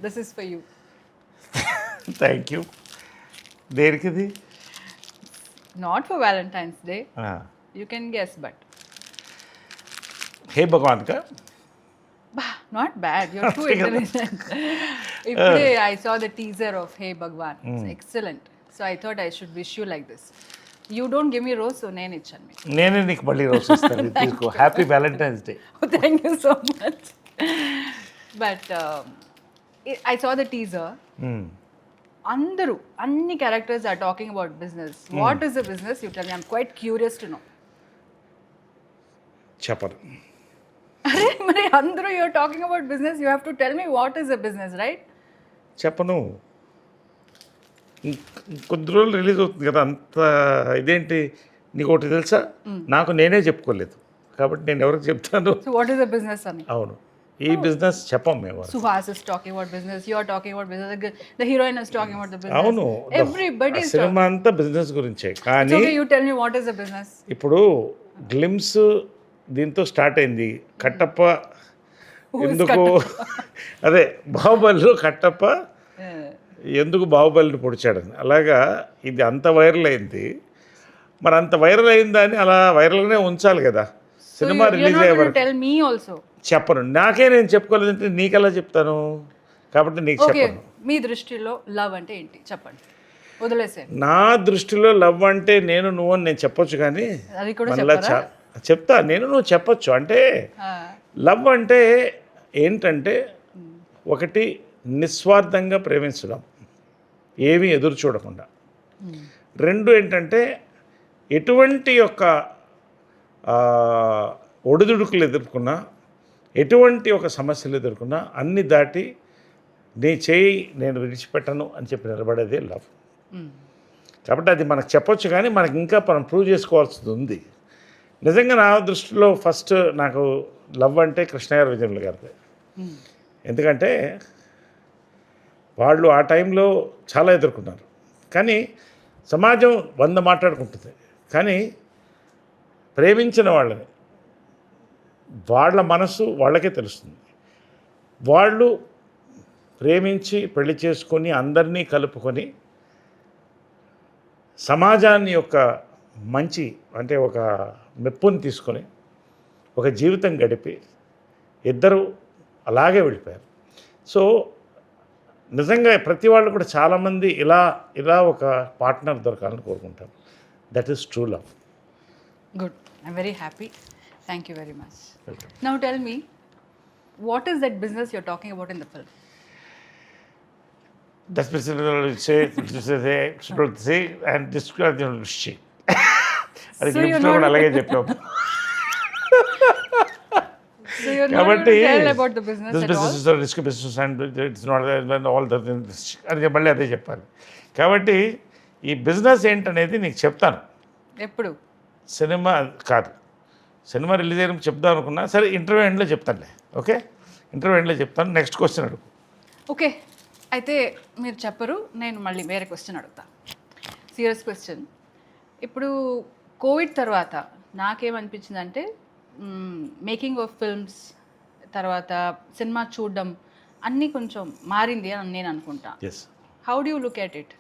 This is for you. Thank you. దేనికిది? Not for Valentine's day, you can guess but hey Bhagavan కా? Not bad, your too intelligent. ఇప్పుడే I saw the teaser of hey Bhagavan, excellent. So I thought I should wish you like this. You don't give me rose, so నేను ఇచ్చాను మీకు. నేనే నీకు మళ్ళీ రోజు ఇస్తాను. తీసుకో. Happy Valentine's day. Thank you so much. But I saw the teaser. అందరూ అన్ని characters are talking about business. What is the business? You tell me, I'm quite curious to know. చెప్పను. అరే మరి అందరూ you're talking about business, you have to tell me what is the business, right? చెప్పను. కొద్ది రోజులు release అవుతుంది కదా, అంత ఇదేంటి? నీకు ఒకటి తెలుసా, నాకు నేనే చెప్పుకోలేదు కాబట్టి నేను ఎవరికి చెప్తాను? So what is the business అని? అవును, ఈ బిజినెస్ చెప్పం మేము. Suhas is talking about business, you are talking about business, the heroine is talking about the business. అవును, everybody is సినిమా అంతా బిజినెస్ గురించే. కానీ okay, you tell me what is the business. ఇప్పుడు గ్లిమ్స్ దీంతో start అయింది. కట్టప్ప ఎందుకు అదే బాహుబలిలో కట్టప్ప ఎందుకు బాహుబలిని పొడిచాడని, అలాగా ఇది అంత వైరల్ అయింది. మరి అంత వైరల్ అయిందని అలా వైరల్గానే ఉంచాలి కదా. సినిమా రిలీజ్ అయ్యే వరకు tell me also. చెప్పను. నాకే నేను చెప్పుకోలేదంటే నీకెలా చెప్తాను? కాబట్టి నీకు చెప్పను. మీ దృష్టిలో లవ్ అంటే ఏంటి చెప్పండి, వదిలేసేయండి. నా దృష్టిలో లవ్ అంటే నేను నువ్వు అని నేను చెప్పొచ్చు, కానీ అది కూడా మళ్ళా చెప్తా. నేను నువ్వు చెప్పొచ్చు. అంటే లవ్ అంటే ఏంటంటే ఒకటి నిస్వార్థంగా ప్రేమించడం, ఏమీ ఎదురు చూడకుండా. రెండు ఏంటంటే ఎటువంటి యొక్క ఒడిదుడుకులు ఎదుర్కొన్నా, ఎటువంటి ఒక సమస్యలు ఎదుర్కొన్నా అన్ని దాటి నీ చేయి నేను విడిచిపెట్టను అని చెప్పి నిలబడేదే లవ్. కాబట్టి అది మనకు చెప్పొచ్చు, కానీ మనకి ఇంకా మనం ప్రూవ్ చేసుకోవాల్సింది ఉంది. నిజంగా నా దృష్టిలో ఫస్ట్ నాకు లవ్ అంటే కృష్ణగారు, విజయనుల గారిదే. ఎందుకంటే వాళ్ళు ఆ టైంలో చాలా ఎదుర్కొన్నారు. కానీ సమాజం 100 మాట్లాడుకుంటుంది, కానీ ప్రేమించిన వాళ్ళని వాళ్ళ మనసు వాళ్ళకే తెలుస్తుంది. వాళ్ళు ప్రేమించి పెళ్లి చేసుకొని అందరినీ కలుపుకొని సమాజాన్ని యొక్క మంచి అంటే ఒక మెప్పుని తీసుకొని ఒక జీవితం గడిపి ఇద్దరు అలాగే వెళ్ళిపోయారు. సో నిజంగా ప్రతి వాళ్ళు కూడా చాలామంది ఇలా ఒక పార్ట్నర్ దొరకాలని కోరుకుంటారు. That is true love. Good, I'm very happy. Thank you very much. Now tell me, what is that business you're talking about in the film? Das and describe the shit. అది గ్లిప్స్లో కూడా అలాగే చెప్పాము. కాబట్టి risk business and it's not all the అది మళ్ళీ అదే చెప్పాలి. కాబట్టి ఈ బిజినెస్ ఏంటనేది నీకు చెప్తాను. ఎప్పుడు? సినిమా కాదు, సినిమా రిలీజ్ అయినప్పుడు చెప్దాం అనుకున్నా. సరే, ఇంటర్వ్యూ ఎండ్లో చెప్తానులే. ఓకే, ఇంటర్వ్యూ ఎండ్లో చెప్తాను. నెక్స్ట్ క్వశ్చన్ అడుగు. ఓకే, అయితే మీరు చెప్పరు, నేను మళ్ళీ వేరే క్వశ్చన్ అడుగుతా. Serious question. ఇప్పుడు కోవిడ్ తర్వాత నాకేమనిపించిందంటే మేకింగ్ ఆఫ్ ఫిల్మ్స్ తర్వాత సినిమా చూడడం అన్నీ కొంచెం మారింది అని నేను అనుకుంటా. Yes. How do you look at it?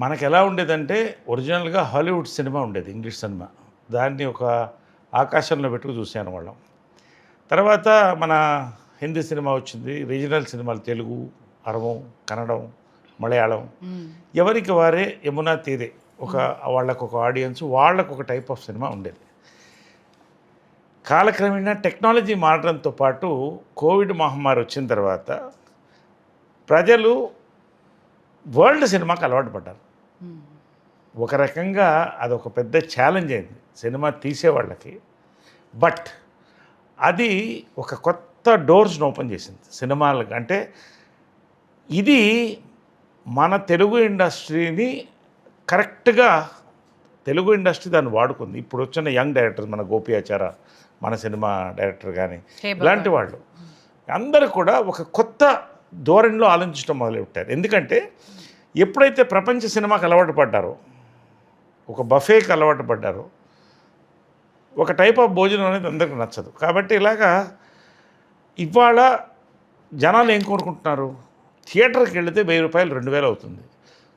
మనకు ఎలా ఉండేదంటే ఒరిజినల్గా హాలీవుడ్ సినిమా ఉండేది, ఇంగ్లీష్ సినిమా. దాన్ని ఒక ఆకాశంలో పెట్టుకు చూసాను వాళ్ళం. తర్వాత మన హిందీ సినిమా వచ్చింది, రీజనల్ సినిమాలు తెలుగు, అరవం, కన్నడం, మలయాళం. ఎవరికి వారే యమునా తీరే ఒక వాళ్ళకు ఒక ఆడియన్స్, వాళ్ళకు ఒక టైప్ ఆఫ్ సినిమా ఉండేది. కాలక్రమేణా టెక్నాలజీ మారడంతో పాటు కోవిడ్ మహమ్మారి వచ్చిన తర్వాత ప్రజలు వరల్డ్ సినిమాకి అలవాటు పడ్డారు. ఒక రకంగా అదొక పెద్ద ఛాలెంజ్ అయింది సినిమా తీసేవాళ్ళకి. బట్ అది ఒక కొత్త డోర్స్ని ఓపెన్ చేసింది సినిమాలకు. అంటే ఇది మన తెలుగు ఇండస్ట్రీని కరెక్ట్గా తెలుగు ఇండస్ట్రీ దాన్ని వాడుకుంది. ఇప్పుడు వచ్చిన యంగ్ డైరెక్టర్స్, మన గోపియాచార, మన సినిమా డైరెక్టర్ కానీ ఇలాంటి వాళ్ళు అందరూ కూడా ఒక కొత్త ధోరణిలో ఆలోచించడం మొదలుపెట్టారు. ఎందుకంటే ఎప్పుడైతే ప్రపంచ సినిమాకి అలవాటు పడ్డారో, ఒక బఫేకి అలవాటు పడ్డారో, ఒక టైప్ ఆఫ్ భోజనం అనేది అందరికీ నచ్చదు. కాబట్టి ఇలాగా ఇవాళ జనాలు ఏం కోరుకుంటున్నారు? థియేటర్కి వెళితే 1000 రూపాయలు 2000 అవుతుంది.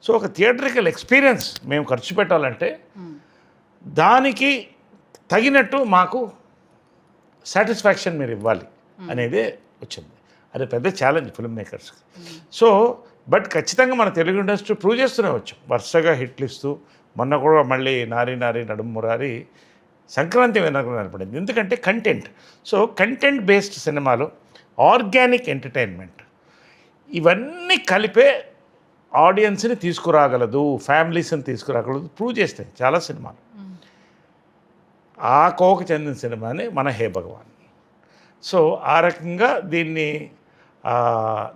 సో ఒక థియేటర్కల్ ఎక్స్పీరియన్స్ మేము ఖర్చు పెట్టాలంటే దానికి తగినట్టు మాకు సాటిస్ఫాక్షన్ మీరు ఇవ్వాలి అనేదే వచ్చింది. అది పెద్ద ఛాలెంజ్ ఫిల్మ్ మేకర్స్కి. సో బట్ ఖచ్చితంగా మన తెలుగు ఇండస్ట్రీ ప్రూవ్ చేస్తూనే వచ్చాం, వరుసగా హిట్లు ఇస్తూ. మొన్న కూడా మళ్ళీ నారి నారి నడుము మురారి సంక్రాంతి వినకు కనపడింది. ఎందుకంటే కంటెంట్. సో కంటెంట్ బేస్డ్ సినిమాలు, ఆర్గానిక్ ఎంటర్టైన్మెంట్ ఇవన్నీ కలిపే ఆడియన్స్ని తీసుకురాగలదు, ఫ్యామిలీస్ని తీసుకురాగలదు ప్రూవ్ చేస్తాయి చాలా సినిమాలు. ఆ కోవకు చెందిన సినిమానే మన హే భగవాన్. సో ఆ రకంగా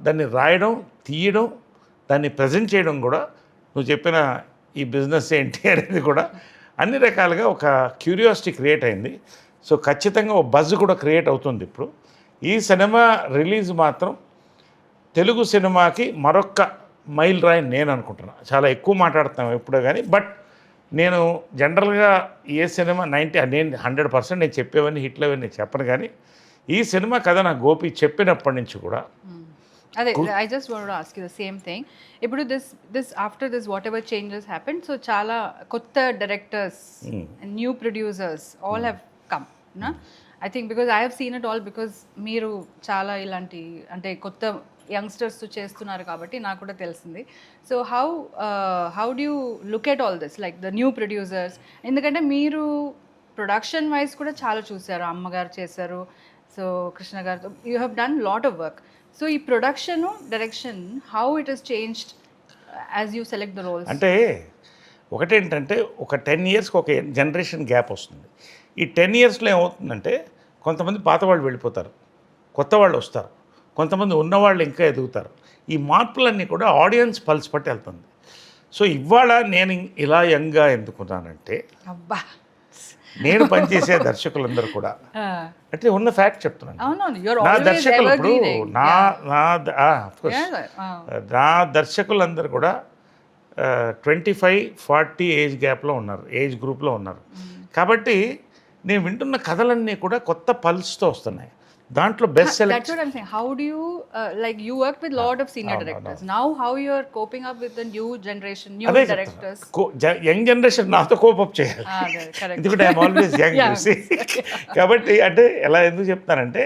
దాన్ని రాయడం, తీయడం, దాన్ని ప్రజెంట్ చేయడం కూడా, నువ్వు చెప్పిన ఈ బిజినెస్ ఏంటి అనేది కూడా అన్ని రకాలుగా ఒక క్యూరియాసిటీ క్రియేట్ అయింది. సో ఖచ్చితంగా ఒక బజ్ కూడా క్రియేట్ అవుతుంది ఇప్పుడు. ఈ సినిమా రిలీజ్ మాత్రం తెలుగు సినిమాకి మరొక మైల్ రాయి నేను అనుకుంటున్నాను. చాలా ఎక్కువ మాట్లాడుతున్నాం ఎప్పుడో కానీ, బట్ నేను జనరల్గా ఏ సినిమా నేను 100% నేను చెప్పేవన్నీ హిట్లు అవన్నీ చెప్పను, కానీ ఈ సినిమా కథ నా గోపి చెప్పినప్పటి నుంచి కూడా అదే I just want to ask you the same thing. ఇప్పుడు this after this whatever changes happen, so చాలా కొత్త directors, new producers all have come నా. I think because I have seen it all, because మీరు చాలా ఇలాంటి అంటే కొత్త youngsters చేస్తున్నారు కాబట్టి నాకు కూడా తెలిసింది. So how do you look at all this, like the new producers? ఎందుకంటే మీరు ప్రొడక్షన్ వైజ్ కూడా చాలా చూసారు, అమ్మగారు చేశారు, సో కృష్ణ గారితో you have done lot of work. So ఈ production direction how it has changed as you select the roles? అంటే ఒకటేంటంటే ఒక 10 yearsకి ఒక జనరేషన్ గ్యాప్ వస్తుంది. ఈ 10 yearsలో ఏమవుతుందంటే కొంతమంది పాత వాళ్ళు వెళ్ళిపోతారు, కొత్త వాళ్ళు వస్తారు, కొంతమంది ఉన్నవాళ్ళు ఇంకా ఎదుగుతారు. ఈ మార్పులన్నీ కూడా ఆడియన్స్ పల్స్ పట్టి వెళ్తుంది. సో ఇవాళ నేను ఇలా యంగ్గా ఎందుకున్నానంటే, అబ్బా, నేను పనిచేసే దర్శకులందరూ కూడా అంటే ఉన్న ఫ్యాక్ట్ చెప్తున్నాను. నా దర్శకులు ఇప్పుడు నా దర్శకులందరూ కూడా 25-40 ఏజ్ గ్యాప్లో ఉన్నారు, ఏజ్ గ్రూప్లో ఉన్నారు. కాబట్టి నేను వింటున్న కథలన్నీ కూడా కొత్త పల్స్తో వస్తున్నాయి. దాంట్లో best select. That's what I'm saying. How do you like you worked with lot of senior directors. Now how you are coping up with the new generation, new directors? Young generation నాతో cope up చేయాలి, ఎందుకంటే I'm always young. కాబట్టి అంటే ఎలా ఎందుకు చెప్తానంటే,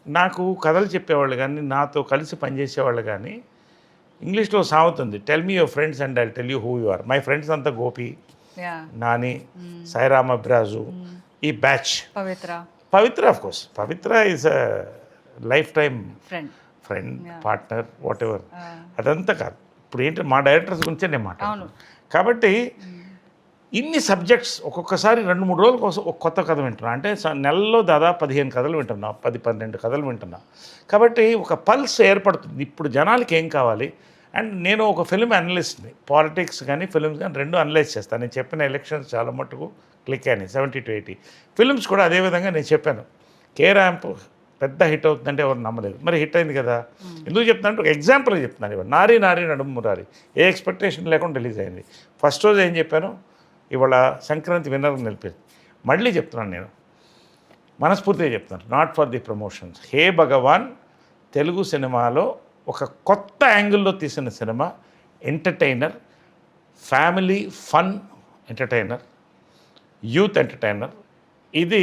నాకు కథలు చెప్పేవాళ్ళు కానీ, నాతో కలిసి పనిచేసేవాళ్ళు కానీ, ఇంగ్లీష్లో సాగుతుంది, tell me your friends and I tell you who you are. My friends అంతా గోపి, నాని, సాయిరామ్ అబ్రాజు, ఈ batch. Pavitra of course, Pavitra is a lifetime friend, partner, whatever. అదంతా కాదు, ఇప్పుడు ఏంటి మా డైరెక్టర్స్ గురించే నేను మాట్లాడుతున్నాను. కాబట్టి ఇన్ని సబ్జెక్ట్స్ ఒక్కొక్కసారి 2-3 రోజుల కోసం ఒక కొత్త కథ వింటున్నా. అంటే నెలలో దాదాపు 15 కథలు వింటున్నా, 10-12 కథలు వింటున్నా. కాబట్టి ఒక పల్స్ ఏర్పడుతుంది, ఇప్పుడు జనాలకి ఏం కావాలి. అండ్ నేను ఒక ఫిల్మ్ అనలిస్ట్ని, పాలిటిక్స్ కానీ ఫిల్మ్స్ కానీ రెండు అనలైజ్ చేస్తాను. నేను చెప్పిన ఎలక్షన్స్ చాలా మట్టుకు క్లిక్ అయినాయి, 70-80 ఫిల్మ్స్ కూడా అదేవిధంగా నేను చెప్పాను. కే ర్యాంప్ పెద్ద హిట్ అవుతుందంటే ఎవరు నమ్మలేదు, మరి హిట్ అయింది కదా. ఎందుకు చెప్తానంటే ఒక ఎగ్జాంపుల్ చెప్తున్నాను. ఇవాళ నారి నారి నడుము మురారి ఏ ఎక్స్పెక్టేషన్ లేకుండా రిలీజ్ అయింది. ఫస్ట్ రోజు ఏం చెప్పాను, ఇవాళ సంక్రాంతి విన్నర్ని నిలిపేది. మళ్ళీ చెప్తున్నాను, నేను మనస్ఫూర్తిగా చెప్తున్నాను, నాట్ ఫర్ ది ప్రమోషన్స్. హే భగవాన్ తెలుగు సినిమాలో ఒక కొత్త యాంగిల్లో తీసిన cinema, entertainer, family fun entertainer, youth entertainer. ఇది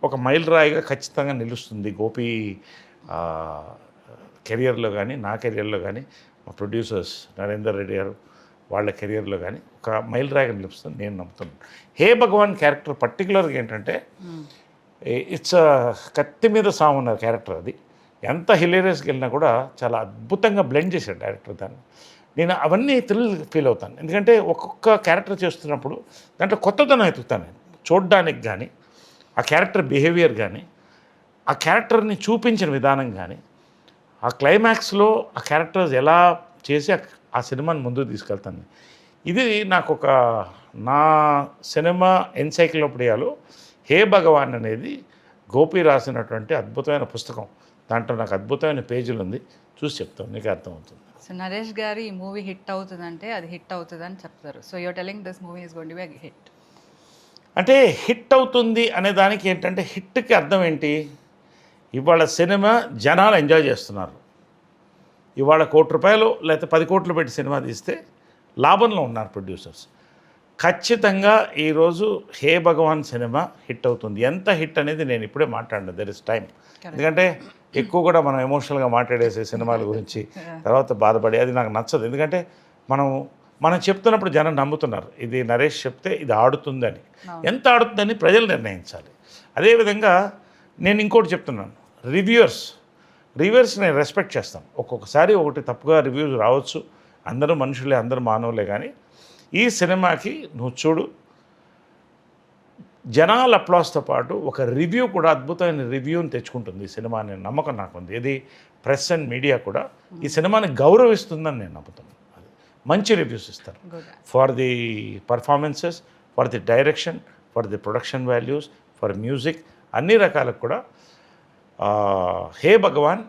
ఒక మైలురాయిగా ఖచ్చితంగా నిలుస్తుంది గోపి కెరియర్లో కానీ, నా కెరియర్లో కానీ, మా ప్రొడ్యూసర్స్ నరేందర్ రెడ్డి గారు వాళ్ళ కెరియర్లో కానీ ఒక మైలురాయిగా నిలుస్తుంది నేను నమ్ముతున్నాను. హే భగవాన్ క్యారెక్టర్ పర్టికులర్గా ఏంటంటే, ఇట్స్ కత్తి మీద సాగున్న క్యారెక్టర్. అది ఎంత హిలేరియస్కి వెళ్ళినా కూడా చాలా అద్భుతంగా బ్లెండ్ చేశాడు డైరెక్టర్ దాన్ని. నేను అవన్నీ ఫీల్ అవుతాను, ఎందుకంటే ఒక్కొక్క క్యారెక్టర్ చేస్తున్నప్పుడు దాంట్లో కొత్తదనం ఎత్తుతాను నేను చూడడానికి. కానీ ఆ క్యారెక్టర్ బిహేవియర్ కానీ, ఆ క్యారెక్టర్ని చూపించిన విధానం కానీ, ఆ క్లైమాక్స్లో ఆ క్యారెక్టర్స్ ఎలా చేసి ఆ సినిమాని ముందుకు తీసుకెళ్తాను. ఇది నాకు ఒక నా సినిమా ఎన్సైక్లోపీడియాలో హే భగవాన్ అనేది గోపి రాసినటువంటి అద్భుతమైన పుస్తకం. దాంట్లో నాకు అద్భుతమైన పేజీలు ఉంది, చూసి చెప్తాను, నీకు అర్థమవుతుంది. సో నరేష్ గారు ఈ మూవీ హిట్ అవుతుందంటే అది హిట్ అవుతుందని చెప్తారు. So you're telling this movie is going to be a hit. అంటే హిట్ అవుతుంది అనే దానికి ఏంటంటే, హిట్కి అర్థం ఏంటి, ఇవాళ సినిమా జనాలు ఎంజాయ్ చేస్తున్నారు. ఇవాళ ₹1 లేకపోతే 10 కోట్లు పెట్టి సినిమా తీస్తే లాభంలో ఉన్నారు ప్రొడ్యూసర్స్. ఖచ్చితంగా ఈరోజు హే భగవాన్ సినిమా హిట్ అవుతుంది. ఎంత హిట్ అనేది నేను ఇప్పుడే మాట్లాడిన, దెర్ ఇస్ టైం. ఎందుకంటే ఎక్కువ కూడా మనం ఎమోషనల్గా మాట్లాడేసే సినిమాల గురించి తర్వాత బాధపడి అది నాకు నచ్చదు. ఎందుకంటే మనం చెప్తున్నప్పుడు జనం నమ్ముతున్నారు, ఇది నరేష్ చెప్తే ఇది ఆడుతుందని. ఎంత ఆడుతుందని ప్రజలు నిర్ణయించాలి. అదేవిధంగా నేను ఇంకోటి చెప్తున్నాను, రివ్యూవర్స్ నేను రెస్పెక్ట్ చేస్తాను. ఒక్కొక్కసారి ఒకటి తప్పుగా రివ్యూస్ రావచ్చు, అందరూ మనుషులే, అందరూ మానవులే. కానీ ఈ సినిమాకి నువ్వు చూడు, జనాల అప్లాస్తో పాటు ఒక రివ్యూ కూడా అద్భుతమైన రివ్యూని తెచ్చుకుంటుంది ఈ సినిమా అనే నమ్మకం నాకుంది. ఇది ప్రెస్ అండ్ మీడియా కూడా ఈ సినిమాని గౌరవిస్తుందని నేను నమ్ముతున్నాను. మంచి రివ్యూస్ ఇస్తారు for the performances, for the direction, for the production values, for music, అన్ని రకాలకు కూడా. హే భగవాన్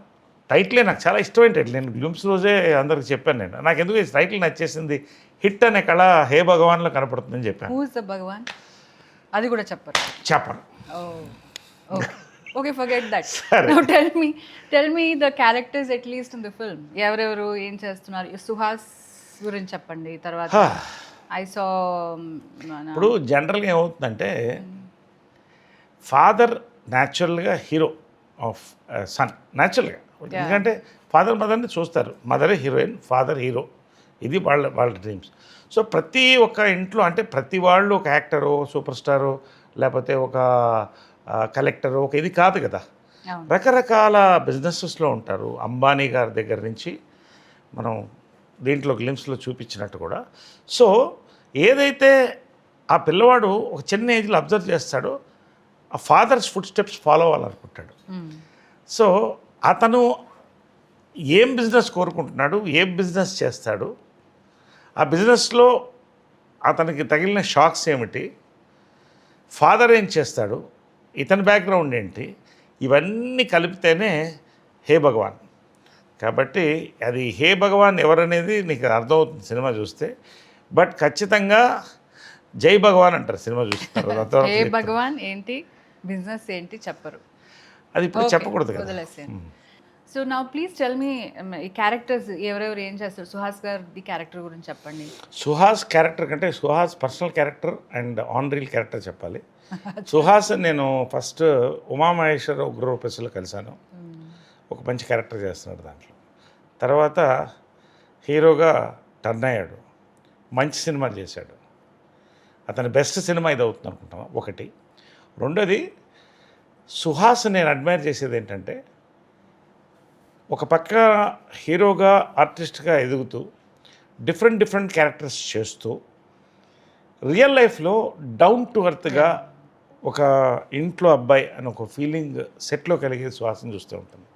టైటిలే నాకు చాలా ఇష్టమైన టైటిల్. నేను గ్లిమ్స్ రోజే అందరికి చెప్పాను. నాకు ఎందుకు ఈ టైటిల్ నచ్చేసింది, హిట్ అనే కళ హే భగవాన్లో కనపడుతుందని చెప్పాను. హూ ఇస్ ద భగవాన్ అది కూడా చెప్పను. Okay, forget that. Now tell me the characters at least in the film. ఎవరెవరు ఏం చేస్తున్నారు? సుహాస్ గురించి చెప్పండి. తర్వాత ఐ సా ఇప్పుడు జనరల్గా ఏమవుతుందంటే ఫాదర్ న్యాచురల్గా హీరో ఆఫ్ సన్, న్యాచురల్గా. ఎందుకంటే ఫాదర్ మదర్ని చూస్తారు, మదరే హీరోయిన్, ఫాదర్ హీరో. ఇది వాళ్ళ డ్రీమ్స్. సో ప్రతి ఒక్క ఇంట్లో అంటే ప్రతి వాళ్ళు ఒక యాక్టరో, సూపర్ స్టారో, లేకపోతే ఒక కలెక్టరో, ఒక ఇది కాదు కదా. రకరకాల బిజినెసెస్లో ఉంటారు. అంబానీ గారి దగ్గర నుంచి మనం దీంట్లో గ్లిమ్స్లో చూపించినట్టు కూడా. సో ఏదైతే ఆ పిల్లవాడు ఒక చిన్న ఏజ్లో అబ్జర్వ్ చేస్తాడో ఆ ఫాదర్స్ ఫుడ్ స్టెప్స్ ఫాలో అవ్వాలనుకుంటాడు. సో అతను ఏం బిజినెస్ కోరుకుంటున్నాడు, ఏం బిజినెస్ చేస్తాడు, ఆ బిజినెస్లో అతనికి తగిలిన షాక్స్ ఏమిటి, ఫాదర్ ఏం చేస్తాడు, ఇతని బ్యాక్గ్రౌండ్ ఏంటి, ఇవన్నీ కలిపితేనే హే భగవాన్. కాబట్టి అది హే భగవాన్ ఎవరనేది నీకు అర్థమవుతుంది సినిమా చూస్తే. బట్ ఖచ్చితంగా జై భగవాన్ అంటారు సినిమా చూస్తారు. హే భగవాన్ ఏంటి, బిజినెస్ ఏంటి చెప్పరు, అది ఇప్పుడు చెప్పకూడదు కదా. So now please tell me ఈ క్యారెక్టర్స్ ఎవరెవరు ఏం చేస్తారు. సుహాస్ గారి క్యారెక్టర్ గురించి చెప్పండి. సుహాస్ క్యారెక్టర్ కంటే Suhas personal character and on reel character చెప్పాలి. సుహాస్ నేను ఫస్ట్ ఉమామహేశ్వర ఉగ్రరూపేశ్లో కలిశాను. ఒక మంచి క్యారెక్టర్ చేస్తున్నాడు దాంట్లో. తర్వాత హీరోగా టర్న్ అయ్యాడు, మంచి సినిమాలు చేశాడు. అతని బెస్ట్ సినిమా ఇది అవుతుంది అనుకుంటాను ఒకటి. రెండోది సుహాస్ నేను అడ్మైర్ చేసేది ఏంటంటే ఒక పక్క హీరోగా ఆర్టిస్ట్గా ఎదుగుతూ డిఫరెంట్ క్యారెక్టర్స్ చేస్తూ రియల్ లైఫ్లో డౌన్ టు ఎర్త్గా ఒక ఇంట్లో అబ్బాయి అని ఒక ఫీలింగ్ సెట్లో కలిగే సుహాస్ని చూస్తూ ఉంటుంది.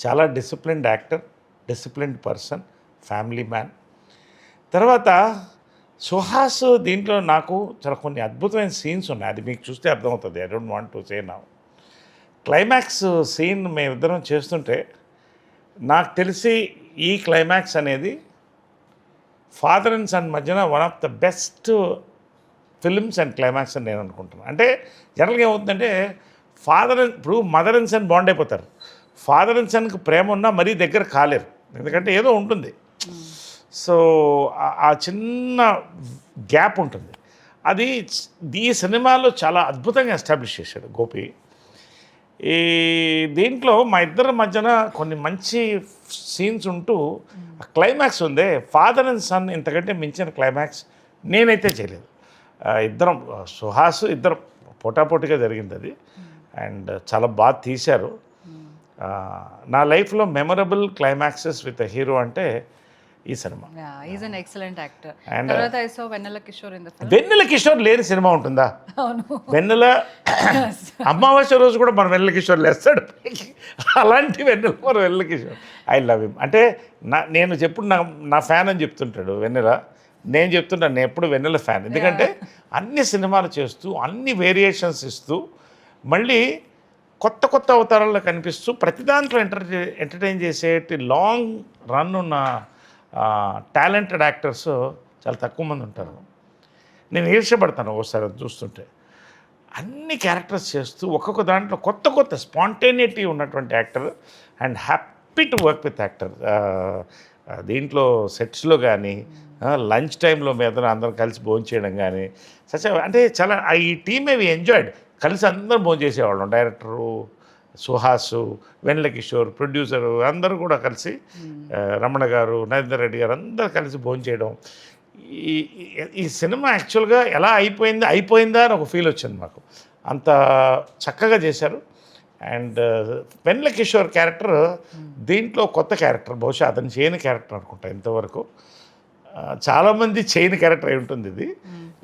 చాలా disciplined actor, disciplined person, family man. తర్వాత సుహాస్ దీంట్లో నాకు చాలా కొన్ని అద్భుతమైన సీన్స్ ఉన్నాయి, అది మీకు చూస్తే అర్థమవుతుంది. I don't want to say now. Climax scene మేమిద్దరం చేస్తుంటే నాకు తెలిసి ఈ క్లైమాక్స్ అనేది ఫాదర్ అండ్ సన్ మధ్యన one of the best films and climax అని నేను అనుకుంటున్నాను. అంటే జనరల్గా ఏమవుతుందంటే ఇప్పుడు మదర్ అండ్ సన్ బాండ్ అయిపోతారు. ఫాదర్ అండ్ సన్కి ప్రేమ ఉన్నా మరీ దగ్గర కాలేరు, ఎందుకంటే ఏదో ఉంటుంది. సో ఆ చిన్న గ్యాప్ ఉంటుంది. అది ఈ సినిమాలో చాలా అద్భుతంగా ఎస్టాబ్లిష్ చేశాడు గోపి. ఈ దీంట్లో మా ఇద్దరి మధ్యన కొన్ని మంచి సీన్స్ ఉంటూ క్లైమాక్స్ ఉందే, ఫాదర్ అండ్ సన్ ఇంతకంటే మించిన క్లైమాక్స్ నేనైతే చేయలేదు. ఇద్దరం సుహాస్ ఇద్దరం పోటాపోటీగా జరిగింది అది. అండ్ చాలా బాగా తీశారు. నా లైఫ్లో మెమరబుల్ క్లైమాక్సెస్ విత్ హీరో అంటే ఈ సినిమా. Is an excellent actor. తర్వాత I saw Vennela Kishore in the film. Vennela Kishore లేని సినిమా ఉంటుందా? వెన్నెల అమావాస్య రోజు కూడా మన వెన్నెల కిషోర్ లేస్తాడు. అలాంటి వెన్నెల కిషోర్ ఐ లవ్ హిమ్. అంటే నేను చెప్పుడు నా ఫ్యాన్ అని చెప్తుంటాడు వెన్నెల. నేను చెప్తున్నాను నేను ఎప్పుడు వెన్నెల ఫ్యాన్. ఎందుకంటే అన్ని సినిమాలు చేస్తూ అన్ని వేరియేషన్స్ ఇస్తూ మళ్ళీ కొత్త అవతారాల్లో కనిపిస్తూ ప్రతి దాంట్లో ఎంటర్టైన్ చేసేటి లాంగ్ రన్ ఉన్న టాలెంటెడ్ యాక్టర్స్ చాలా తక్కువ మంది ఉంటారు. నేను ఈర్ష్యపడతాను ఒకసారి చూస్తుంటే. అన్ని క్యారెక్టర్స్ చేస్తూ ఒక్కొక్క దాంట్లో కొత్త స్పాంటేనిటీ ఉన్నటువంటి actor and happy to work with actor. దీంట్లో సెట్స్లో కానీ లంచ్ టైంలో మీద అందరం కలిసి భోంచేయడం కానీ అంటే చాలా ఈ టీమ్ వి ఎంజాయ్డ్. కలిసి అందరం భోంచేసేవాళ్ళం. డైరెక్టరు సుహాసు, వెన్నెల కిషోర్, ప్రొడ్యూసరు అందరూ కూడా కలిసి, రమణ గారు, నరేందర్ రెడ్డి గారు అందరూ కలిసి భోంచేయడం. ఈ ఈ సినిమా యాక్చువల్గా ఎలా అయిపోయిందా అని ఒక ఫీల్ వచ్చింది మాకు. అంత చక్కగా చేశారు. అండ్ వెన్నెల కిషోర్ క్యారెక్టర్ దీంట్లో కొత్త క్యారెక్టర్, బహుశా అతను చేయని క్యారెక్టర్ అనుకుంటా ఇంతవరకు. చాలామంది చేయని క్యారెక్టర్ అయి ఉంటుంది ఇది.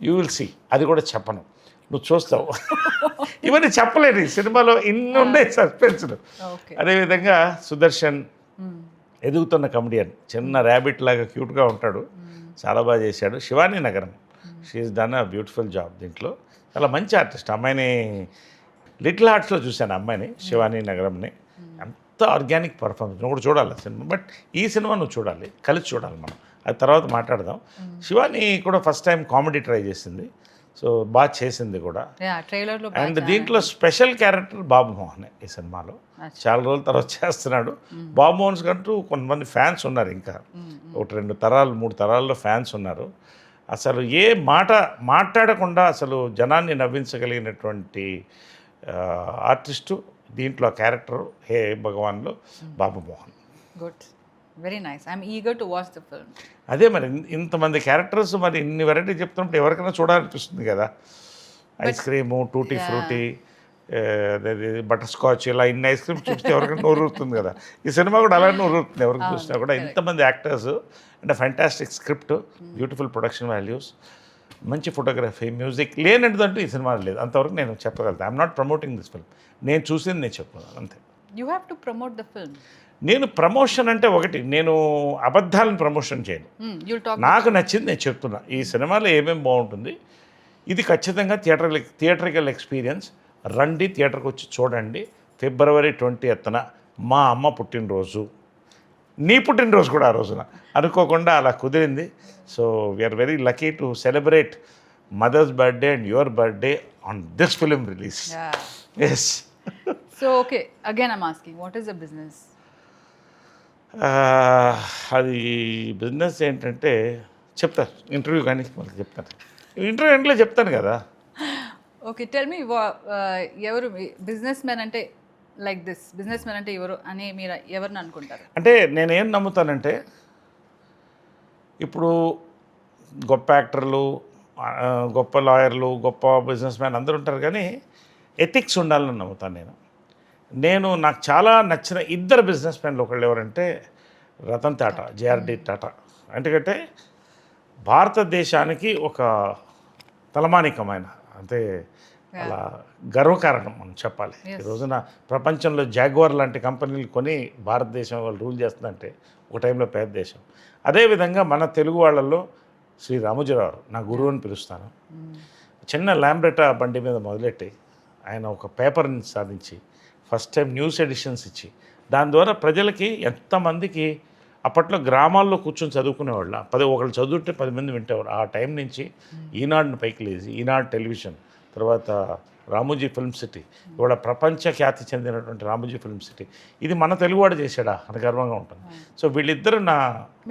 You will see. అది కూడా చెప్పను, నువ్వు చూస్తావు. ఇవన్నీ చెప్పలేను. ఈ సినిమాలో ఇన్ని ఉండే సస్పెన్స్లు. అదేవిధంగా సుదర్శన్ ఎదుగుతున్న కమెడియన్, చిన్న ర్యాబిట్ లాగా క్యూట్గా ఉంటాడు, చాలా బాగా చేశాడు. శివానీ నగరం, she's done a beautiful job దీంట్లో. చాలా మంచి ఆర్టిస్ట్. అమ్మాయిని లిటిల్ హార్ట్స్లో చూశాను, అమ్మాయిని, శివానీ నగరంని. అంత ఆర్గానిక్ పర్ఫార్మెన్స్. నువ్వు కూడా చూడాలి సినిమా. బట్ ఈ సినిమా నువ్వు చూడాలి, కలిసి చూడాలి మనం. అది తర్వాత మాట్లాడదాం. శివానీ కూడా ఫస్ట్ టైం కామెడీ ట్రై చేసింది, సో బాగా చేసింది కూడా. అండ్ దీంట్లో స్పెషల్ క్యారెక్టర్ బాబు మోహన్ ఈ సినిమాలో. చాలా రోజుల తర్వాత చేస్తున్నాడు. బాబు మోహన్ కంటూ కొంతమంది ఫ్యాన్స్ ఉన్నారు, ఇంకా ఒకటి 2 తరాలు 3 తరాల్లో ఫ్యాన్స్ ఉన్నారు. అసలు ఏ మాట మాట్లాడకుండా అసలు జనాన్ని నవ్వించగలిగినటువంటి ఆర్టిస్టు దీంట్లో క్యారెక్టర్ హే భగవాన్లో Babu Mohan. Good, very nice. I'm eager to watch the film. అదే మరి ఇంతమంది క్యారెక్టర్స్, మరి ఇన్ని వెరైటీ చెప్తున్నప్పుడు ఎవరికైనా చూడాలనిపిస్తుంది కదా. Ice cream, tutti frutti, butter scotch, ఇలా ఇన్ని ఐస్ క్రీమ్స్ చూస్తే ఎవరికైనా నోరుతుంది కదా. ఈ సినిమా కూడా అలానే నోరుతుంది ఎవరికి చూసినా కూడా. ఇంతమంది actors and fantastic script, beautiful production values, మంచి ఫోటోగ్రఫీ, మ్యూజిక్ లేనటువంటూ ఈ సినిమాలో లేదు. అంతవరకు నేను చెప్పగలుగుతాను. I'm not promoting this film. నేను చూసింది నేను చెప్తున్నాను అంతే. You have to promote the film. నేను ప్రమోషన్ అంటే ఒకటి, నేను అబద్ధాలను ప్రమోషన్ చేయను. నాకు నచ్చింది నేను చెప్తున్నా. ఈ సినిమాలో ఏమేమి బాగుంటుంది, ఇది ఖచ్చితంగా థియేటరికల్ ఎక్స్పీరియన్స్. రండి, థియేటర్కి వచ్చి చూడండి. February 20th మా అమ్మ పుట్టినరోజు, నీ పుట్టినరోజు కూడా ఆ రోజున అనుకోకుండా అలా కుదిరింది. So we're very lucky to celebrate mother's birthday and your birthday on this film release. Yes. So okay, again I'm asking, what is the business? అది బిజినెస్ ఏంటంటే చెప్తారు ఇంటర్వ్యూ, కానీ మనకి చెప్తాను. ఇంటర్వ్యూ ఎంట్లో చెప్తాను కదా. ఓకే, టెల్ మీ, ఎవరు business man అంటే, లైక్ దిస్ బిజినెస్ మ్యాన్ అంటే ఎవరు అని మీరు ఎవరిని అనుకుంటారు? అంటే నేనేం నమ్ముతానంటే, ఇప్పుడు గొప్ప యాక్టర్లు, గొప్ప లాయర్లు, గొప్ప బిజినెస్ మ్యాన్ అందరూ ఉంటారు, కానీ ఎథిక్స్ ఉండాలని నమ్ముతాను నేను. నాకు చాలా నచ్చిన 2 బిజినెస్ మ్యాన్లు ఒకళ్ళు ఎవరంటే రతన్ టాటా, జేఆర్డి టాటా. ఎందుకంటే భారతదేశానికి ఒక తలమానికమైన, అంటే అలా గర్వకారణం మనం చెప్పాలి. ఈ రోజున ప్రపంచంలో జాగ్వార్ లాంటి కంపెనీలు కొని భారతదేశం వాళ్ళు రూల్ చేస్తుందంటే ఒక టైంలో పెద్ద దేశం. అదేవిధంగా మన తెలుగు వాళ్ళల్లో శ్రీ రామోజీరావు నా గురువు అని పిలుస్తాను. చిన్న ల్యాంబ్రెటా బండి మీద మొదలెట్టి ఆయన ఒక పేపర్ని సాధించి ఫస్ట్ టైం న్యూస్ ఎడిషన్స్ ఇచ్చి, దాని ద్వారా ప్రజలకి ఎంతమందికి అప్పట్లో గ్రామాల్లో కూర్చొని చదువుకునేవాళ్ళ, ఒకళ్ళు చదువుంటే 10 మంది వింటేవారు. ఆ టైం నుంచి ఈనాడుని పైకి లేచి, ఈనాడు టెలివిజన్, తర్వాత రామోజీ ఫిల్మ్ సిటీ, ఇవాళ ప్రపంచ ఖ్యాతి చెందినటువంటి రామోజీ ఫిల్మ్ సిటీ, ఇది మన తెలుగువాడు చేశాడా అని గర్వంగా ఉంటుంది. సో వీళ్ళిద్దరు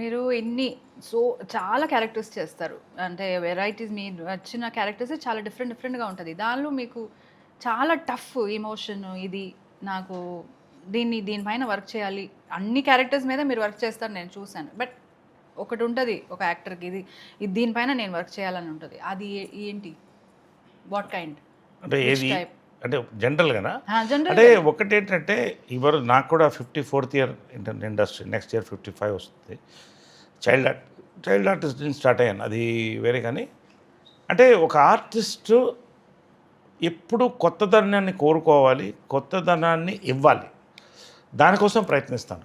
మీరు చాలా క్యారెక్టర్స్ చేస్తారు, అంటే వెరైటీస్, మీరు వచ్చిన క్యారెక్టర్స్ చాలా డిఫరెంట్గా ఉంటుంది. దానిలో మీకు చాలా టఫ్ ఎమోషన్, ఇది నాకు దీనిపైన వర్క్ చేయాలి, అన్ని క్యారెక్టర్స్ మీద మీరు వర్క్ చేస్తారు నేను చూశాను. బట్ ఒకటి ఉంటుంది ఒక యాక్టర్కి, ఇది దీనిపైన నేను వర్క్ చేయాలని ఉంటుంది. అది ఏంటి? What kind? అంటే ఏది అంటే జనరల్గానా? అంటే ఒకటి ఏంటంటే, ఇవరు నాకు కూడా 54th year industry, next year 55 వస్తుంది. చైల్డ్ ఆర్టిస్ట్ నుంచి స్టార్ట్ అయ్యాను, అది వేరే. కానీ అంటే ఒక ఆర్టిస్టు ఎప్పుడు కొత్తదనాన్ని కోరుకోవాలి, కొత్తదనాన్ని ఇవ్వాలి, దానికోసం ప్రయత్నిస్తాను.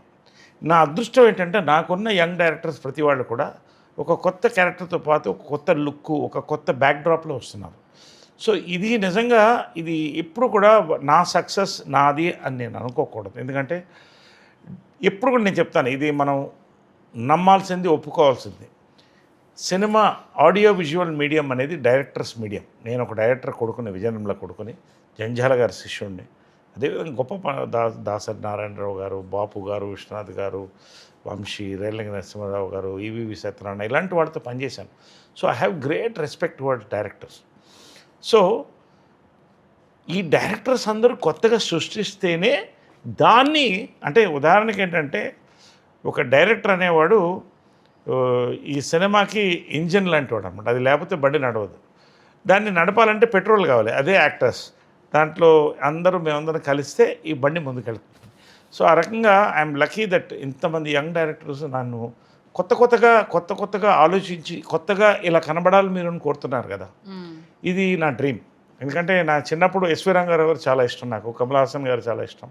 నా అదృష్టం ఏంటంటే, నాకున్న యంగ్ డైరెక్టర్స్ ప్రతి వాళ్ళు కూడా ఒక కొత్త క్యారెక్టర్తో పాటు ఒక కొత్త లుక్కు, ఒక కొత్త బ్యాక్డ్రాప్లో వస్తున్నారు. సో ఇది నిజంగా ఇది ఎప్పుడు కూడా నా సక్సెస్ నాది అని నేను అనుకోకూడదు. ఎందుకంటే ఎప్పుడు కూడా నేను చెప్తాను, ఇది మనం నమ్మాల్సింది, ఒప్పుకోవాల్సింది. సినిమా ఆడియో విజువల్ మీడియం అనేది డైరెక్టర్స్ మీడియం. నేను ఒక డైరెక్టర్ కొడుకుని, విజయనంలో కొడుకుని, జంజాల గారి శిష్యుడిని. అదేవిధంగా గొప్ప దాసరి నారాయణరావు గారు, బాపు గారు, విశ్వనాథ్ గారు, వంశీ, రేలంగి నరసింహారావు గారు, ఈవీవి సత్యనారాయణ ఇలాంటి వాళ్ళతో పనిచేశాను. So I have great respect towards directors. So ఈ డైరెక్టర్స్ అందరూ కొత్తగా సృష్టిస్తేనే దాన్ని, అంటే ఉదాహరణకి ఏంటంటే ఒక డైరెక్టర్ అనేవాడు ఈ సినిమాకి ఇంజిన్ లాంటి వాడు అనమాట. అది లేకపోతే బండి నడవదు. దాన్ని నడపాలంటే పెట్రోల్ కావాలి. అదే యాక్టర్స్. దాంట్లో మేమందరం కలిస్తే ఈ బండి ముందుకెళ్తుంది. సో ఆ రకంగా ఐఎమ్ లక్కీ దట్ ఇంతమంది యంగ్ డైరెక్టర్స్ నన్ను కొత్తగా ఆలోచించి కొత్తగా ఇలా కనబడాలి మీరు అని కోరుతున్నారు కదా. ఇది నా డ్రీమ్. ఎందుకంటే నా చిన్నప్పుడు ఎస్వి రంగారావు గారు చాలా ఇష్టం, నాకు కమల్ హాసన్ గారు చాలా ఇష్టం.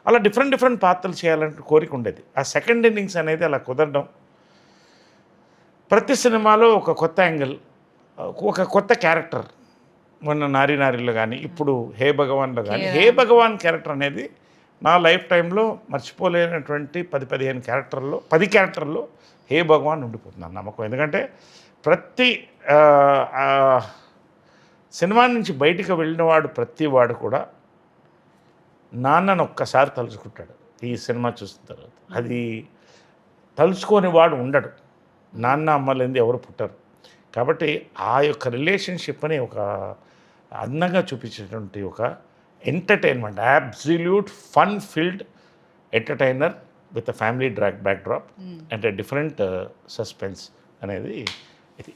అలా డిఫరెంట్ పాత్రలు చేయాలంటే కోరిక ఉండేది. ఆ సెకండ్ ఇన్నింగ్స్ అనేది అలా కుదరడం, ప్రతి సినిమాలో ఒక కొత్త యాంగిల్, ఒక కొత్త క్యారెక్టర్. మొన్న నారిలో కానీ, ఇప్పుడు హే భగవాన్లో కానీ, హే భగవాన్ క్యారెక్టర్ అనేది నా లైఫ్ టైంలో మర్చిపోలేనటువంటి 10-15 క్యారెక్టర్లో 10 క్యారెక్టర్లో హే భగవాన్ ఉండిపోతున్నాను నమ్మకం. ఎందుకంటే ప్రతి సినిమా నుంచి బయటికి వెళ్ళినవాడు ప్రతి వాడు కూడా నాన్నను ఒక్కసారి తలుచుకుంటాడు ఈ సినిమా చూసిన తర్వాత. అది తలుచుకోని వాడు ఉండడు. నాన్న అమ్మ లేనిది ఎవరు పుట్టరు. కాబట్టి ఆ యొక్క రిలేషన్షిప్ని ఒక అందంగా చూపించేటువంటి ఒక entertainment, absolute fun field entertainer with a family backdrop and different suspense అనేది ఇది.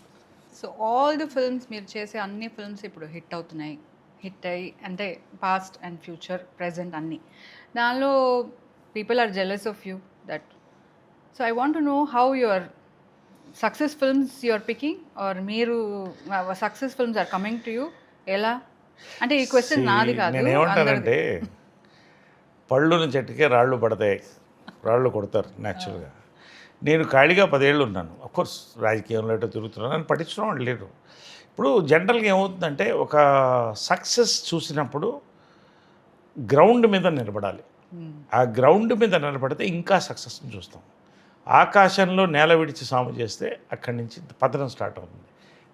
సో ఆల్ ది ఫిల్మ్స్ మీరు చేసే అన్ని ఫిల్మ్స్ ఇప్పుడు హిట్ అయ్యి అంటే పాస్ట్ అండ్ ఫ్యూచర్ ప్రెజెంట్ అన్నీ, దానిలో people are jealous of you that. So I want to know how your success films you are picking are మీరు success films are coming to you. ఎలా అంటే ఈ question నాది కాదు. నేను ఏమంటానంటే పళ్ళుని చెట్టుకే రాళ్ళు పడతాయి, రాళ్ళు కొడతారు న్యాచురల్గా. నేను ఖాళీగా 10 ఏళ్ళు ఉన్నాను. అఫ్కోర్స్ రాజకీయంలో ఎటో తిరుగుతున్నాను, నన్ను పట్టించడం వాళ్ళు లేరు. ఇప్పుడు జనరల్గా ఏమవుతుందంటే ఒక సక్సెస్ చూసినప్పుడు గ్రౌండ్ మీద నిలబడాలి. ఆ గ్రౌండ్ మీద నిలబడితే ఇంకా సక్సెస్ని చూస్తాం. ఆకాశంలో నేల విడిచి సాము చేస్తే అక్కడి నుంచి పతనం స్టార్ట్ అవుతుంది.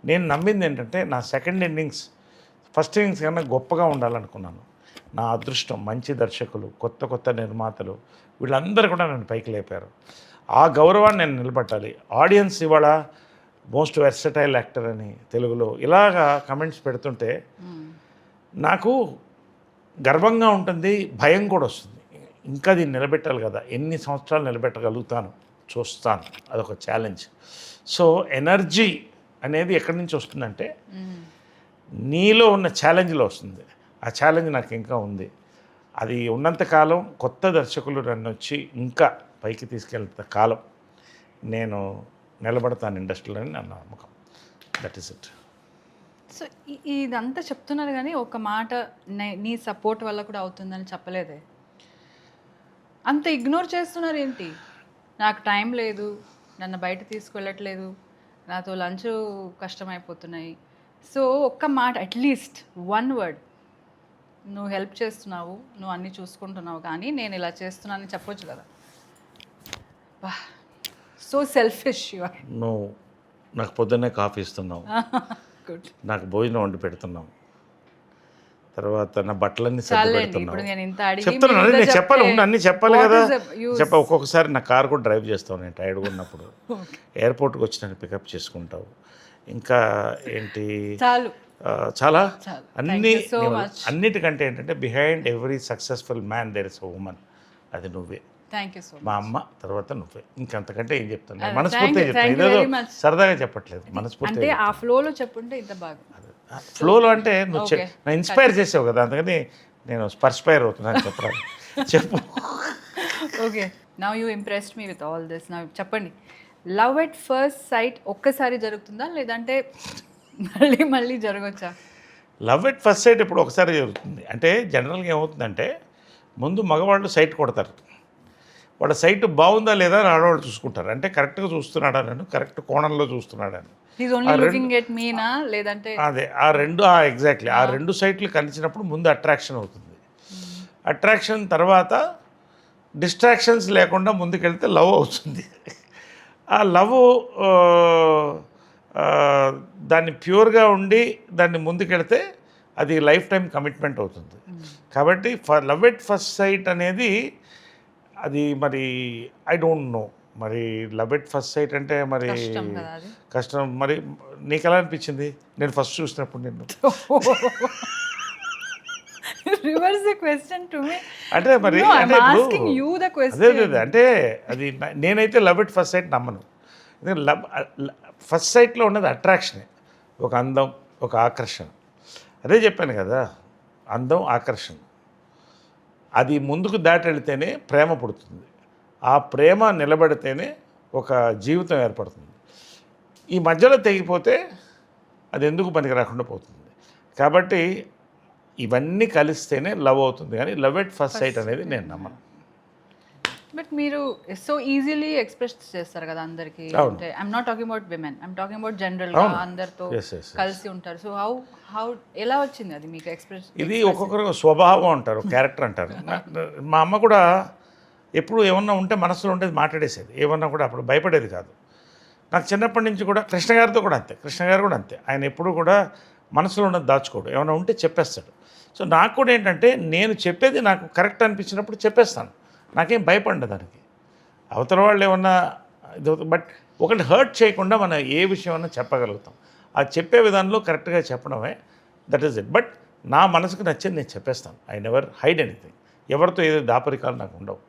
నేను నమ్మింది ఏంటంటే నా సెకండ్ ఇన్నింగ్స్ ఫస్ట్ ఇన్నింగ్స్ కన్నా గొప్పగా ఉండాలనుకున్నాను. నా అదృష్టం, మంచి దర్శకులు, కొత్త నిర్మాతలు వీళ్ళందరూ కూడా నన్ను పైకి లేపారు. ఆ గౌరవాన్ని నేను నిలబెట్టాలి. ఆడియన్స్ ఇవాళ మోస్ట్ వెర్సటైల్ యాక్టర్ అని తెలుగులో ఇలాగా కమెంట్స్ పెడుతుంటే నాకు గర్వంగా ఉంటుంది, భయం కూడా వస్తుంది. ఇంకా దీన్ని నిలబెట్టాలి కదా, ఎన్ని సంవత్సరాలు నిలబెట్టగలుగుతాను చూస్తాను, అదొక ఛాలెంజ్. సో ఎనర్జీ అనేది ఎక్కడి నుంచి వస్తుందంటే నీలో ఉన్న ఛాలెంజ్లో వస్తుంది. ఆ ఛాలెంజ్ నాకు ఇంకా ఉంది. అది ఉన్నంతకాలం కొత్త దర్శకులు నన్ను వచ్చి ఇంకా పైకి తీసుకెళ్తే కాలం నేను నిలబడతాను ఇండస్ట్రీలో అని నా నమ్మకం. That is it. సో ఇదంతా చెప్తున్నారు కానీ ఒక మాట నీ సపోర్ట్ వల్ల కూడా అవుతుందని చెప్పలేదే. అంత ఇగ్నోర్ చేస్తున్నారు ఏంటి? నాకు టైం లేదు, నన్ను బయట తీసుకెళ్ళట్లేదు, నాతో లంచ్ కష్టమైపోతున్నాయి. సో ఒక్క మాట, అట్లీస్ట్ 1 వర్డ్, నువ్వు హెల్ప్ చేస్తున్నావు, నువ్వు అన్నీ చూసుకుంటున్నావు, కానీ నేను ఇలా చేస్తున్నానని చెప్పొచ్చు కదా. So selfish you are. నువ్వు నాకు పొద్దున్నే కాఫీ ఇస్తున్నావు, గుడ్, నాకు భోజనం వండి పెడుతున్నావు, తర్వాత నా బట్టలన్నీ సర్ది పెడుతున్నావు. చెప్తున్నాను, నేను చెప్పాలి, అన్నీ చెప్పాలి కదా. ఒక్కొక్కసారి నా కారు కూడా డ్రైవ్ చేస్తావు నేను టైర్డ్గా ఉన్నప్పుడు. ఎయిర్పోర్ట్కి వచ్చి నన్ను పికప్ చేసుకుంటావు. ఇంకా ఏంటి, చాలా అన్నిటికంటే ఏంటంటే behind every successful man there is a woman. అది నువ్వే. మా అమ్మ తర్వాత నువ్వే. ఇంకంతకంటే ఏం చెప్తాను, మనస్ఫూర్తిగా చెప్తాను. ఇదేదో సరదాగా చెప్పట్లేదు, మనస్ఫూర్తిగా. ఆ ఫ్లోలో చెప్పుంటే ఇంత బాగా. ఫ్లోలో అంటే నువ్వు నా ఇన్స్పైర్ చేసావు కదా, అందుకని నేను స్పర్స్పైర్ అవుతున్నాను చెప్పరాదు. చెప్పు. Okay, now you impressed me with all this. Now చెప్పండి, లవ్ ఎట్ ఫస్ట్ సైట్ ఒక్కసారి జరుగుతుందా లేదంటే మళ్ళీ జరగచ్చా? లవ్ ఎట్ ఫస్ట్ సైట్ ఇప్పుడు ఒకసారి జరుగుతుంది. అంటే జనరల్గా ఏమవుతుందంటే ముందు మగవాళ్ళు సైట్ కొడతారు. వాళ్ళ సైట్ బాగుందా లేదా అని ఆడవాళ్ళు చూసుకుంటారు. అంటే కరెక్ట్గా చూస్తున్నాడా, నేను కరెక్ట్ కోణంలో చూస్తున్నాడని. అదే ఎగ్జాక్ట్లీ ఆ 2 సైట్లు కలిసినప్పుడు ముందు అట్రాక్షన్ అవుతుంది. అట్రాక్షన్ తర్వాత డిస్ట్రాక్షన్స్ లేకుండా ముందుకెళ్తే లవ్ అవుతుంది. ఆ లవ్ దాన్ని ప్యూర్గా ఉండి దాన్ని ముందుకెళ్తే అది లైఫ్ టైం కమిట్మెంట్ అవుతుంది. కాబట్టి లవ్ ఎట్ ఫస్ట్ సైట్ అనేది అది మరి ఐ డోంట్ నో, మరి లవ్ ఎట్ ఫస్ట్ సైట్ అంటే మరి కష్టం కదా అది. కష్టం. మరి నీకు ఎలా అనిపించింది నేను ఫస్ట్ చూసినప్పుడు నిన్ను? Reverse the question to me. అంటే మరి No, I'm అంటే ఇప్పుడు asking you the question. అదే అంటే అది నేనైతే లవ్ ఎట్ ఫస్ట్ సైట్ నమ్మను. లవ్ ఫస్ట్ సైట్లో ఉన్నది అట్రాక్షనే, ఒక అందం, ఒక ఆకర్షణ. అదే చెప్పాను కదా, అందం, ఆకర్షణ. అది ముందుకు దాటి వెళితేనే ప్రేమ పుడుతుంది. ఆ ప్రేమ నిలబడితేనే ఒక జీవితం ఏర్పడుతుంది. ఈ మధ్యలో తెగిపోతే అది ఎందుకు పనికి రాకుండా పోతుంది. కాబట్టి ఇవన్నీ కలిస్తేనే లవ్ అవుతుంది, కానీ లవ్ ఎట్ ఫస్ట్ సైట్ అనేది నేను నమ్మను. బట్ మీరు సో ఈజీలీ ఎక్స్ప్రెస్ చేస్తారు కదా అందరికి. అంటే I'm not talking about women, I'm talking about general గా అందరితో కలిసి ఉంటారు. సో హౌ ఎలా వచ్చింది అది మీకు ఎక్స్ప్రెస్? ఇది ఒక్కొక్కరు స్వభావం అంటారు, క్యారెక్టర్ అంటారు. మా అమ్మ కూడా ఎప్పుడు ఏమన్నా ఉంటే మనసులో ఉండేది మాట్లాడేసేది, ఏమన్నా కూడా అప్పుడు భయపడేది కాదు. నాకు చిన్నప్పటి నుంచి కూడా కృష్ణ గారితో కూడా అంతే, కృష్ణ గారు కూడా అంతే. ఆయన ఎప్పుడు కూడా మనసులో ఉన్నది దాచుకోడు, ఏమైనా ఉంటే చెప్పేస్తాడు. సో నాకు కూడా ఏంటంటే నేను చెప్పేది నాకు కరెక్ట్ అనిపించినప్పుడు చెప్పేస్తాను, నాకేం భయపడ్డా దానికి. అవతల వాళ్ళు ఏమన్నా ఇది, బట్ ఒకటి హర్ట్ చేయకుండా మనం ఏ విషయం అన్నా చెప్పగలుగుతాం. ఆ చెప్పే విధానంలో కరెక్ట్గా చెప్పడమే, దట్ ఈస్ ఇట్. బట్ నా మనసుకు నచ్చింది నేను చెప్పేస్తాను. I never hide anything. ఎవరితో ఏదో దాపరికాలు నాకు ఉండవు.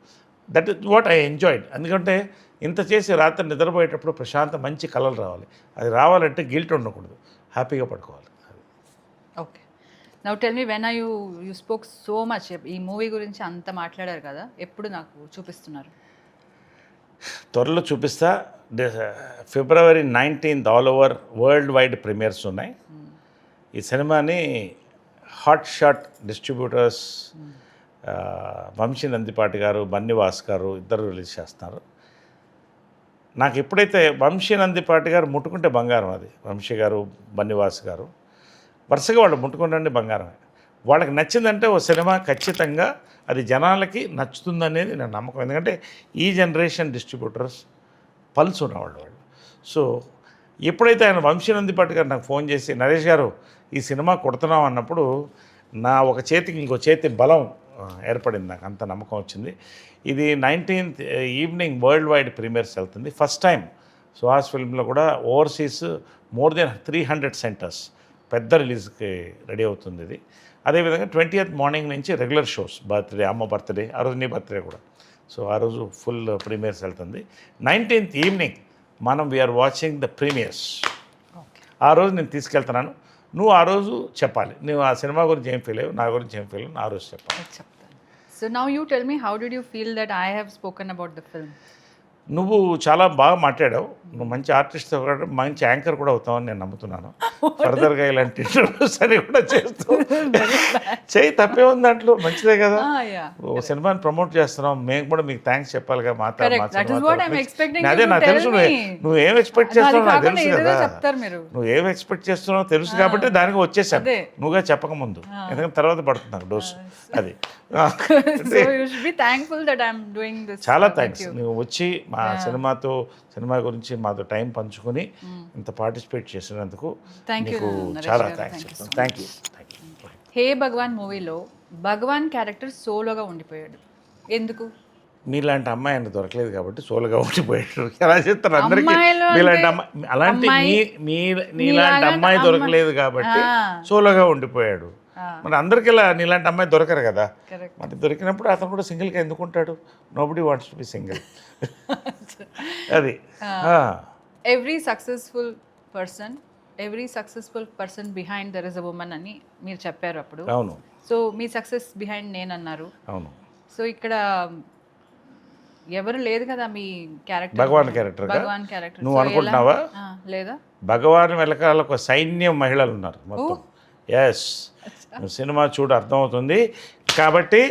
That is what I enjoyed. ఎందుకంటే ఇంత చేసి రాత్రి నిద్రపోయేటప్పుడు ప్రశాంత మంచి కలలు రావాలి. అది రావాలంటే గిల్ట్ ఉండకూడదు, హ్యాపీగా పడుకోవాలి. Okay, now tell me, when you spoke so much, ఈ మూవీ గురించి అంత మాట్లాడారు కదా, ఎప్పుడు నాకు చూపిస్తున్నారు? త్వరలో చూపిస్తా. February 19th all over world wide premieres ఉన్నాయి. ఈ సినిమాని hot shot distributors Vamsi Nandipati గారు, బన్నివాస్ గారు ఇద్దరు రిలీజ్ చేస్తున్నారు. నాకు ఎప్పుడైతే వంశీ నందిపాటి గారు ముట్టుకుంటే బంగారం, అది వంశీ గారు, బన్నివాస్ గారు వరుసగా వాళ్ళు ముట్టుకుంటే బంగారమే. వాళ్ళకి నచ్చిందంటే ఓ సినిమా ఖచ్చితంగా అది జనాలకి నచ్చుతుందనేది నా నమ్మకం. ఎందుకంటే ఈ జనరేషన్ డిస్ట్రిబ్యూటర్స్ పల్స్ ఉన్నవాళ్ళు వాళ్ళు. సో ఎప్పుడైతే ఆయన వంశీ నందిపాటి గారు నాకు ఫోన్ చేసి, నరేష్ గారు ఈ సినిమా కొడుతున్నాం అన్నప్పుడు నా ఒక చేతికి ఇంకో చేతి బలం ఏర్పడింది, నాకు అంత నమ్మకం వచ్చింది. ఇది 19th evening world wide premieres వెళ్తుంది. ఫస్ట్ టైం సుహాస్ ఫిల్మ్లో కూడా ఓవర్సీస్ మోర్ దెన్ 300 సెంటర్స్ పెద్ద రిలీజ్కి రెడీ అవుతుంది ఇది. అదేవిధంగా 20th మార్నింగ్ నుంచి రెగ్యులర్ షోస్, బర్త్డే, అమ్మ బర్త్డే, ఆ రోజు నీ బర్త్డే కూడా. సో ఆ రోజు ఫుల్ ప్రీమియర్స్ వెళ్తుంది. 19th ఈవినింగ్ మనం వీఆర్ వాచింగ్ ద ప్రీమియర్స్. ఆ రోజు నేను తీసుకెళ్తున్నాను, నువ్వు ఆ రోజు చెప్పాలి, నువ్వు ఆ సినిమా గురించి ఏం ఫీల్ అయ్యావు, నా గురించి ఏం ఫీల్ అయ్యావు, నా రోజు చెప్పాలి. చెప్తాను. So now you tell me, how did you feel that I have spoken about the film? నువ్వు చాలా బాగా మాట్లాడావు, నువ్వు మంచి ఆర్టిస్ట్, మంచి యాంకర్ కూడా అవుతావని నేను నమ్ముతున్నాను. ఫర్దర్గా ఇలాంటి ఇంటర్వ్యూస్ అని కూడా చేస్తూ చేయి, తప్పే ఉంది దాంట్లో, మంచిదే కదా. ఓ సినిమాని ప్రమోట్ చేస్తున్నాం, మేము కూడా మీకు థ్యాంక్స్ చెప్పాలిగా. అదే నాకు తెలుసు, నువ్వు ఏం ఎక్స్పెక్ట్ చేస్తున్నావు నాకు తెలుసు కదా, నువ్వు ఏం ఎక్స్పెక్ట్ చేస్తున్నావు తెలుసు కాబట్టి దానికి వచ్చేసాను, నువ్వుగా చెప్పకముందు. ఎందుకంటే తర్వాత పడుతుంది నాకు డోసు. అది చాలా థ్యాంక్స్, నువ్వు వచ్చి మా సినిమా గురించి మాతో టైం పంచుకొని ఇంత పార్టిసిపేట్ చేసినందుకు నీకు చాలా థ్యాంక్స్ చెప్తాను. Thank you. హే భగవాన్ మూవీలో భగవాన్ క్యారెక్టర్ సోలోగా ఉండిపోయాడు, ఎందుకు? మీలాంటి అమ్మాయి ఆయన దొరకలేదు కాబట్టి సోలోగా ఉండిపోయాడు. ఎలా చెప్తారు అందరికీ, మీలాంటి అమ్మాయి, అలాంటి నీలాంటి అమ్మాయి దొరకలేదు కాబట్టి సోలోగా ఉండిపోయాడు. మరి అందరికీ ఇలా నీలాంటి అమ్మాయి దొరకరు కదా, మరి దొరికినప్పుడు అతను కూడా సింగిల్గా ఎందుకు ఉంటాడు? Nobody wants to be single. అది every successful person behind there is a woman అని మీరు చెప్పారు అప్పుడు. అవును. సో మీ సక్సెస్ బిహైండ్ నేను అన్నారు. అవును. సో ఇక్కడ ఎవరు లేదు కదా మీ క్యారెక్టర్, భగవాన్ క్యారెక్టర్ నువ్వు అనుకుంటున్నావా? లేదా, భగవాన్ వెనకాల ఒక సైన్యం మహిళలు ఉన్నారు మొత్తం. ఎస్, సినిమా చూడు అర్థమవుతుంది. కాబట్టి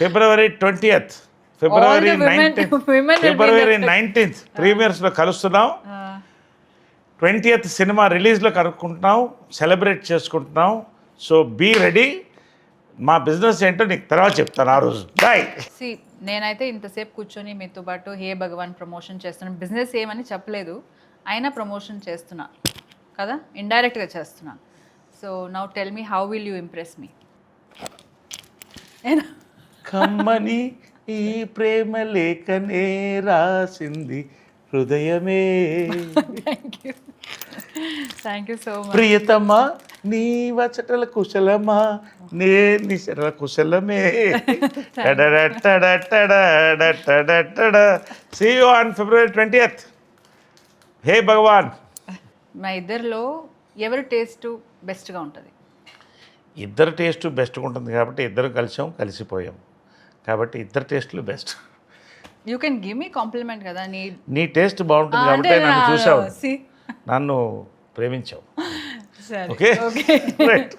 February 20th, February 19th ప్రీమియర్స్లో కలుస్తున్నాం. 20th సినిమా రిలీజ్లో కనుక్కుంటున్నాం, సెలబ్రేట్ చేసుకుంటున్నాం. So be ready. మా బిజినెస్ ఏంటో నీకు తర్వాత చెప్తాను ఆ రోజు. బాయ్. నేనైతే ఇంతసేపు కూర్చొని మీతో పాటు హే భగవాన్ ప్రమోషన్ చేస్తున్నాను. బిజినెస్ ఏమని చెప్పలేదు, అయినా ప్రమోషన్ చేస్తున్నా కదా, ఇండైరెక్ట్గా చేస్తున్నా. So now tell me how will you impress మీ? కమ్మని ఈ ప్రేమ లేఖనే రాసింది హృదయమే. Thank you so much. ప్రియతమా నీ వచటల కుశలమా నే నిశల కుశలమే. See you on February 20th. హే భగవాన్. మా ఇద్దరిలో ఎవరి టేస్ట్ బెస్ట్గా ఉంటుంది? ఇద్దరు టేస్ట్ బెస్ట్గా ఉంటుంది కాబట్టి ఇద్దరు కలిసిపోయాం కాబట్టి ఇద్దరు టేస్ట్లు best. You can give me compliment కదా. నీ టేస్ట్ బాగుంటుంది కాబట్టి నన్ను చూసావు, నన్ను ప్రేమించావు. సరే ఓకే ఓకే. రైట్.